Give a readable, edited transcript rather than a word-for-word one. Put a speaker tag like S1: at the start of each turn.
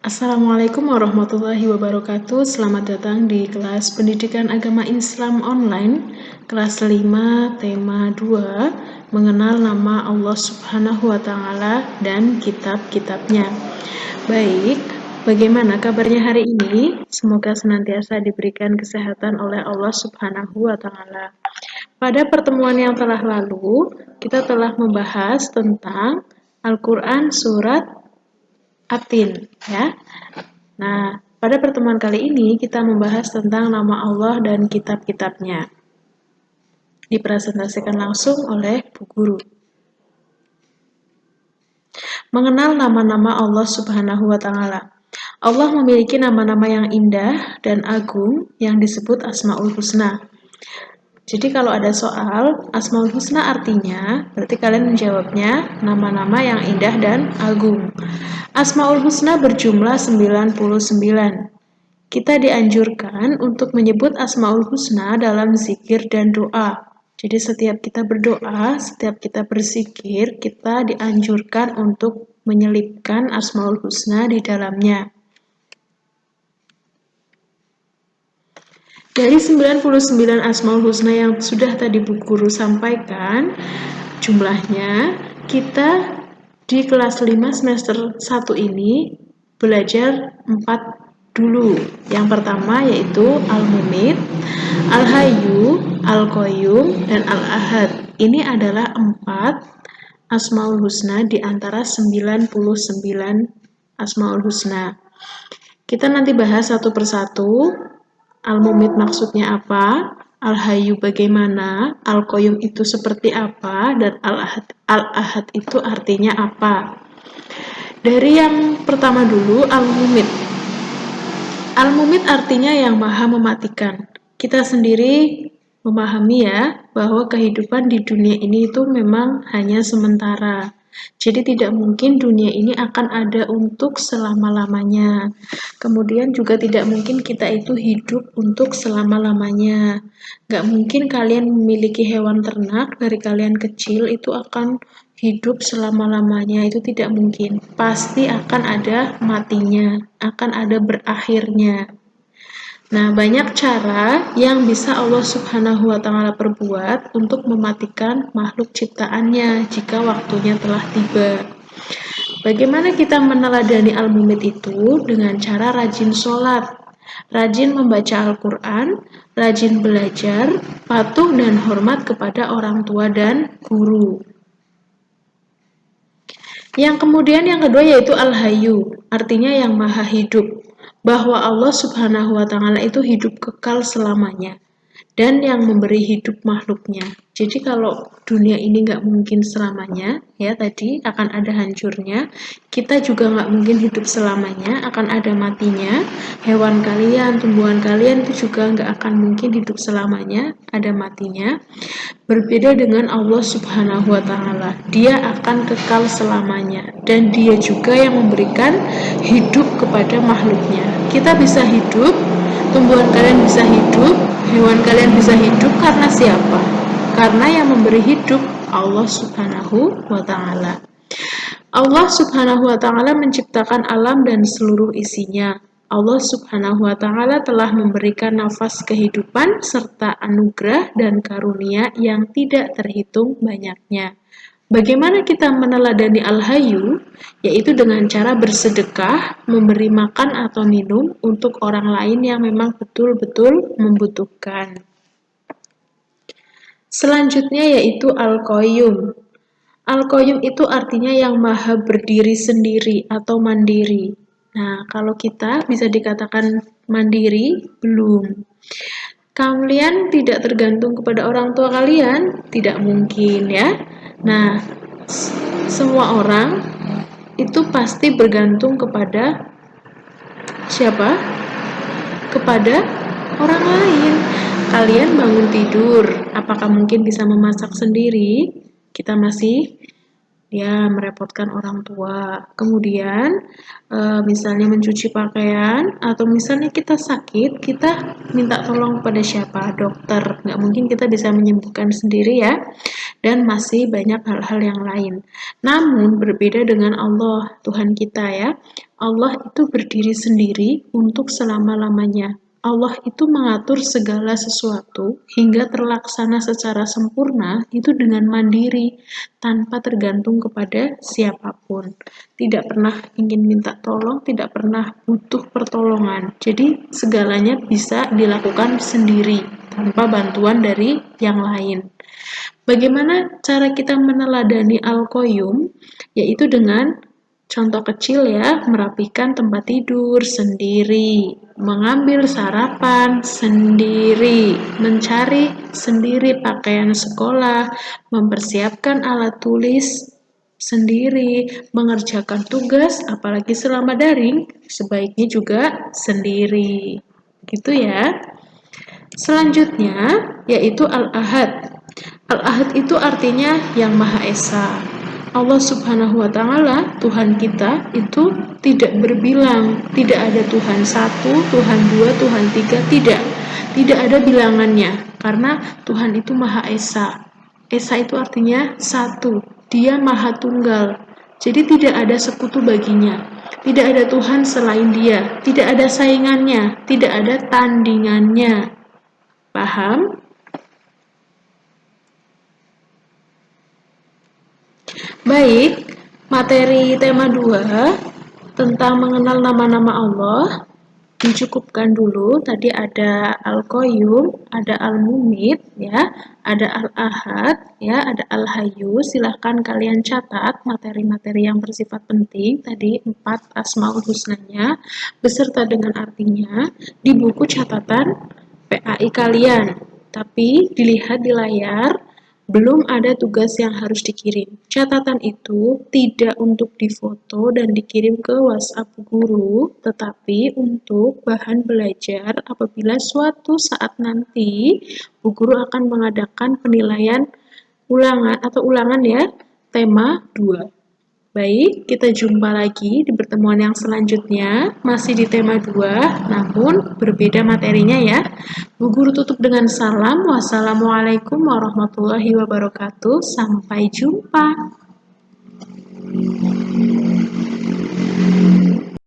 S1: Assalamualaikum warahmatullahi wabarakatuh. Selamat datang di kelas Pendidikan Agama Islam Online, kelas 5, tema 2, mengenal nama Allah Subhanahu wa Ta'ala dan kitab-kitabnya. Baik, bagaimana kabarnya hari ini? Semoga senantiasa diberikan kesehatan oleh Allah Subhanahu wa Ta'ala. Pada pertemuan yang telah lalu, kita telah membahas tentang Al-Quran surat Atin, ya. Nah, pada pertemuan kali ini kita membahas tentang nama Allah dan kitab-kitabnya. Dipresentasikan langsung oleh Bu Guru. Mengenal nama-nama Allah Subhanahu wa Ta'ala. Allah memiliki nama-nama yang indah dan agung yang disebut Asmaul Husna. Jadi kalau ada soal, Asmaul Husna artinya, berarti kalian menjawabnya nama-nama yang indah dan agung. Asmaul Husna berjumlah 99. Kita dianjurkan untuk menyebut Asmaul Husna dalam zikir dan doa. Jadi setiap kita berdoa, setiap kita berzikir, kita dianjurkan untuk menyelipkan Asmaul Husna di dalamnya. Dari 99 Asmaul Husna yang sudah tadi Bu Guru sampaikan, jumlahnya kita di kelas 5 semester 1 ini belajar 4 dulu. Yang pertama yaitu Al-Mumit, Al-Hayyu, Al-Qayyum, dan Al-Ahad. Ini adalah 4 Asmaul Husna di antara 99 Asmaul Husna. Kita nanti bahas satu persatu. Al-Mumit maksudnya apa? Al-Hayyu bagaimana? Al-Qayyum itu seperti apa? Dan Al-Ahad itu artinya apa? Dari yang pertama dulu, Al-Mumit. Al-Mumit artinya yang maha mematikan. Kita sendiri memahami ya, bahwa kehidupan di dunia ini itu memang hanya sementara. Jadi tidak mungkin dunia ini akan ada untuk selama-lamanya. Kemudian juga tidak mungkin kita itu hidup untuk selama-lamanya. Gak mungkin kalian memiliki hewan ternak dari kalian kecil itu akan hidup selama-lamanya. Itu tidak mungkin. Pasti akan ada matinya, akan ada berakhirnya. Nah, banyak cara yang bisa Allah Subhanahu wa Ta'ala perbuat untuk mematikan makhluk ciptaannya jika waktunya telah tiba. Bagaimana kita meneladani Al-Mumit itu? Dengan cara rajin sholat, rajin membaca Al-Quran, rajin belajar, patuh dan hormat kepada orang tua dan guru. Yang kedua yaitu Al-Hayyu, artinya yang maha hidup. Bahwa Allah Subhanahu wa Ta'ala itu hidup kekal selamanya dan yang memberi hidup makhluknya. Jadi kalau dunia ini nggak mungkin selamanya, ya tadi akan ada hancurnya, kita juga nggak mungkin hidup selamanya, akan ada matinya. Hewan kalian, tumbuhan kalian itu juga nggak akan mungkin hidup selamanya, ada matinya. Berbeda dengan Allah Subhanahu wa Ta'ala, Dia akan kekal selamanya dan Dia juga yang memberikan hidup kepada makhluknya. Kita bisa hidup, tumbuhan kalian bisa hidup, hewan kalian bisa hidup karena siapa? Karena yang memberi hidup Allah Subhanahu wa Ta'ala. Allah Subhanahu wa Ta'ala menciptakan alam dan seluruh isinya. Allah Subhanahu wa Ta'ala telah memberikan nafas kehidupan serta anugerah dan karunia yang tidak terhitung banyaknya. Bagaimana kita meneladani Al-Hayyu? Yaitu dengan cara bersedekah, memberi makan atau minum untuk orang lain yang memang betul-betul membutuhkan. Selanjutnya yaitu Al-Qayyum. Al-Qayyum itu artinya yang maha berdiri sendiri atau mandiri. Nah, kalau kita bisa dikatakan mandiri, belum. Kalian tidak tergantung kepada orang tua kalian? Tidak mungkin ya. Nah, semua orang itu pasti bergantung kepada siapa? Kepada orang lain. Kalian bangun tidur, apakah mungkin bisa memasak sendiri? Kita masih merepotkan orang tua. Kemudian misalnya mencuci pakaian atau misalnya kita sakit, kita minta tolong pada siapa? Dokter. Nggak mungkin kita bisa menyembuhkan sendiri ya. Dan masih banyak hal-hal yang lain. Namun berbeda dengan Allah, Tuhan kita ya. Allah itu berdiri sendiri untuk selama-lamanya. Allah itu mengatur segala sesuatu hingga terlaksana secara sempurna itu dengan mandiri, tanpa tergantung kepada siapapun. Tidak pernah ingin minta tolong, tidak pernah butuh pertolongan. Jadi segalanya bisa dilakukan sendiri, tanpa bantuan dari yang lain. Bagaimana cara kita meneladani Al-Qayyum? Yaitu dengan contoh kecil ya, merapikan tempat tidur sendiri, mengambil sarapan sendiri, mencari sendiri pakaian sekolah, mempersiapkan alat tulis sendiri, mengerjakan tugas, apalagi selama daring, sebaiknya juga sendiri. Gitu ya. Selanjutnya, yaitu Al-Ahad. Al-Ahad itu artinya yang Maha Esa. Allah Subhanahu wa Ta'ala, Tuhan kita, itu tidak berbilang, tidak ada Tuhan satu, Tuhan dua, Tuhan tiga, tidak. Tidak ada bilangannya, karena Tuhan itu Maha Esa. Esa itu artinya satu, Dia Maha Tunggal. Jadi tidak ada sekutu baginya. Tidak ada Tuhan selain Dia, tidak ada saingannya, tidak ada tandingannya. Paham? Baik, materi tema 2 tentang mengenal nama-nama Allah dicukupkan dulu. Tadi ada Al-Qayyum, ada Al-Mumit, ya, ada Al-Ahad, ya, ada Al-Hayyu. Silahkan kalian catat materi-materi yang bersifat penting, tadi 4 Asmaul Husnanya, beserta dengan artinya di buku catatan PAI kalian. Tapi dilihat di layar, belum ada tugas yang harus dikirim. Catatan itu tidak untuk difoto dan dikirim ke WhatsApp guru, tetapi untuk bahan belajar apabila suatu saat nanti Bu Guru akan mengadakan penilaian ulangan ya, tema 2. Baik, kita jumpa lagi di pertemuan yang selanjutnya, masih di tema 2, namun berbeda materinya ya. Bu Guru tutup dengan salam. Wassalamualaikum warahmatullahi wabarakatuh. Sampai jumpa.